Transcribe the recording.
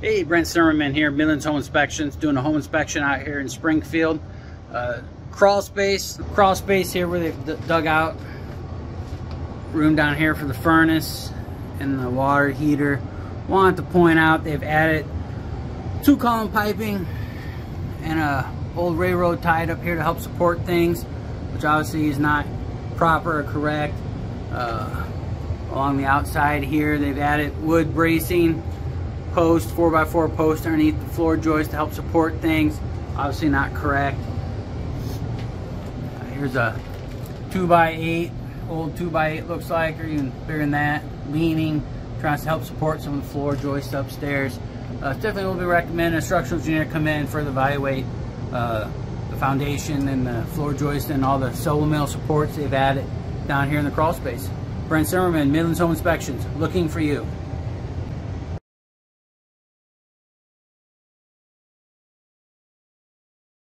Hey, Brent Zimmerman here, Midlands Home Inspections, doing a home inspection out here in Springfield. Crawl space here where they've dug out. Room down here for the furnace and the water heater. Wanted to point out they've added 2-column piping and a old railroad tied up here to help support things, which obviously is not proper or correct. Along the outside here, they've added wood bracing post, 4x4 post underneath the floor joist to help support things. Obviously not correct. Here's a 2x8, old 2x8 looks like, or even bigger than that, leaning, trying to help support some of the floor joists upstairs. Definitely will be recommended a structural engineer come in and further evaluate the foundation and the floor joist and all the solo mill supports they've added down here in the crawl space. Brent Zimmerman, Midlands Home Inspections, looking for you.